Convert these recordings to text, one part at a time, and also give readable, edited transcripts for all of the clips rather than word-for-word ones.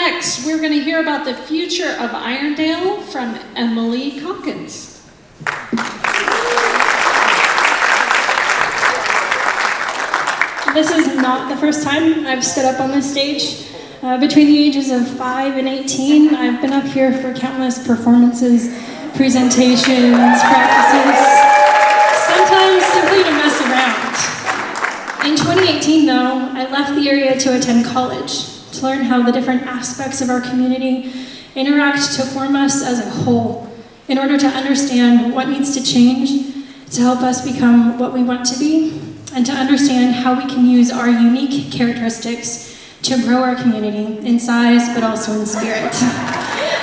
next, we're going to hear about the future of Irondale from Emily Calkins. This is not the first time I've stood up on this stage. Between the ages of 5 and 18, I've been up here for countless performances, presentations, practices, sometimes simply to mess around. In 2018, though, I left the area to attend college, to learn how the different aspects of our community interact to form us as a whole, in order to understand what needs to change to help us become what we want to be, and to understand how we can use our unique characteristics to grow our community in size, but also in spirit.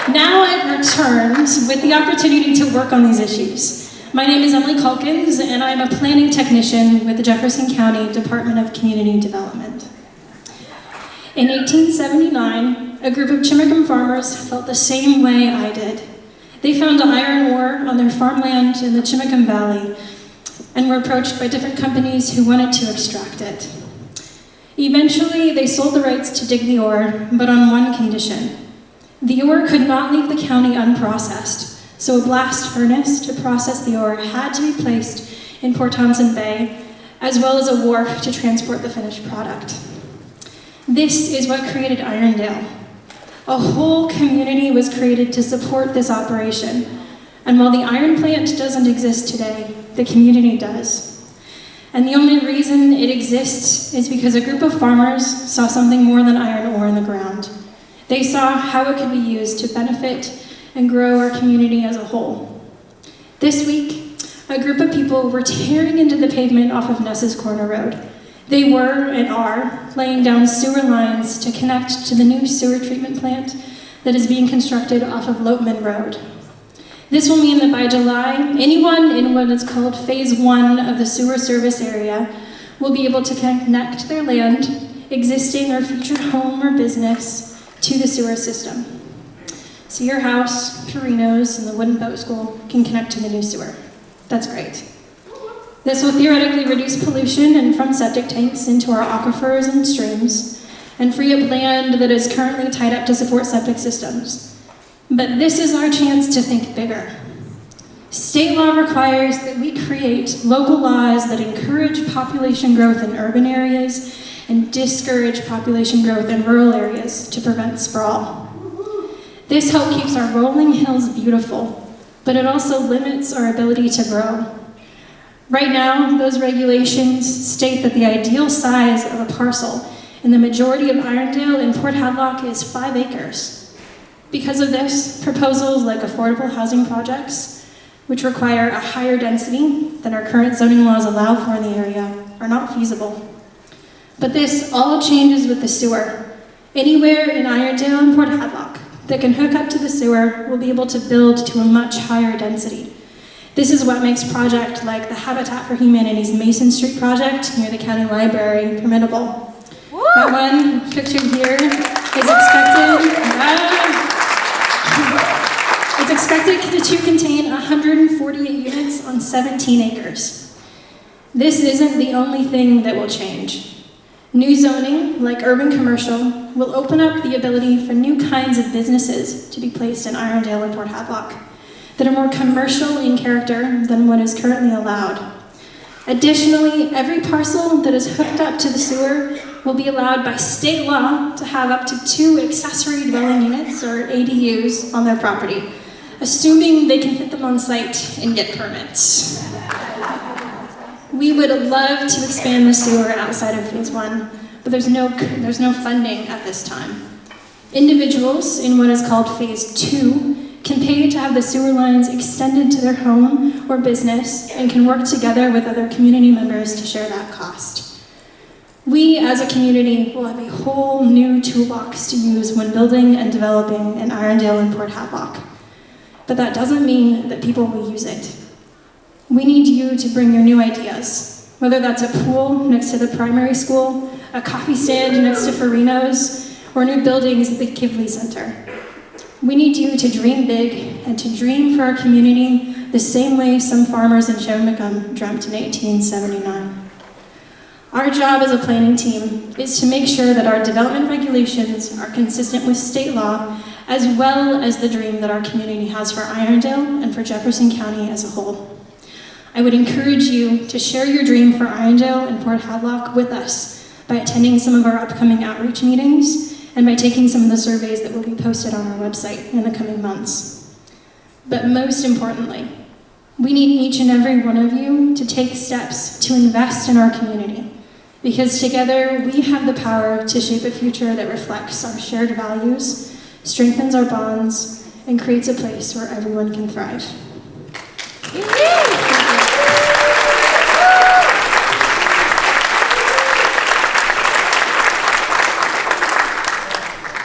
Now I've returned with the opportunity to work on these issues. My name is Emily Calkins, and I'm a planning technician with the Jefferson County Department of Community Development. In 1879, a group of Chimicum farmers felt the same way I did. They found iron ore on their farmland in the Chimicum Valley and were approached by different companies who wanted to extract it. Eventually, they sold the rights to dig the ore, but on one condition. The ore could not leave the county unprocessed, so a blast furnace to process the ore had to be placed in Port Townsend Bay, as well as a wharf to transport the finished product. This is what created Irondale. A whole community was created to support this operation, and while the iron plant doesn't exist today, the community does. And the only reason it exists is because a group of farmers saw something more than iron ore in the ground. They saw how it could be used to benefit and grow our community as a whole. This week, a group of people were tearing into the pavement off of Ness's Corner Road. They were and are laying down sewer lines to connect to the new sewer treatment plant that is being constructed off of Lopeman Road. This will mean that by July, anyone in what is called Phase 1 of the sewer service area will be able to connect their land, existing or future home or business, to the sewer system. So your house, Torino's, and the Wooden Boat School can connect to the new sewer. That's great. This will theoretically reduce pollution and from septic tanks into our aquifers and streams, and free up land that is currently tied up to support septic systems. But this is our chance to think bigger. State law requires that we create local laws that encourage population growth in urban areas and discourage population growth in rural areas to prevent sprawl. This help keeps our rolling hills beautiful, but it also limits our ability to grow. Right now, those regulations state that the ideal size of a parcel in the majority of Irondale and Port Hadlock is 5 acres. Because of this, proposals like affordable housing projects, which require a higher density than our current zoning laws allow for in the area, are not feasible. But this all changes with the sewer. Anywhere in Irondale and Port Hadlock that can hook up to the sewer will be able to build to a much higher density. This is what makes projects like the Habitat for Humanity's Mason Street project near the county library permittable. Woo! That one pictured here is expected to contain 148 units on 17 acres. This isn't the only thing that will change. New zoning, like urban commercial, will open up the ability for new kinds of businesses to be placed in Irondale and Port Hadlock that are more commercial in character than what is currently allowed. Additionally, every parcel that is hooked up to the sewer will be allowed by state law to have up to 2 accessory dwelling units, or ADUs, on their property, assuming they can fit them on site and get permits. We would love to expand the sewer outside of Phase 1, but there's no funding at this time. Individuals in what is called Phase 2 can pay to have the sewer lines extended to their home or business and can work together with other community members to share that cost. We as a community will have a whole new toolbox to use when building and developing in Irondale and Port Hadlock. But that doesn't mean that people will use it. We need you to bring your new ideas, whether that's a pool next to the primary school, a coffee stand next to Farino's, or new buildings at the Kivley Center. We need you to dream big and to dream for our community the same way some farmers in Chimicum dreamt in 1879. Our job as a planning team is to make sure that our development regulations are consistent with state law, as well as the dream that our community has for Irondale and for Jefferson County as a whole. I would encourage you to share your dream for Irondale and Port Hadlock with us by attending some of our upcoming outreach meetings and by taking some of the surveys that will be posted on our website in the coming months. But most importantly, we need each and every one of you to take steps to invest in our community, because together we have the power to shape a future that reflects our shared values, strengthens our bonds, and creates a place where everyone can thrive.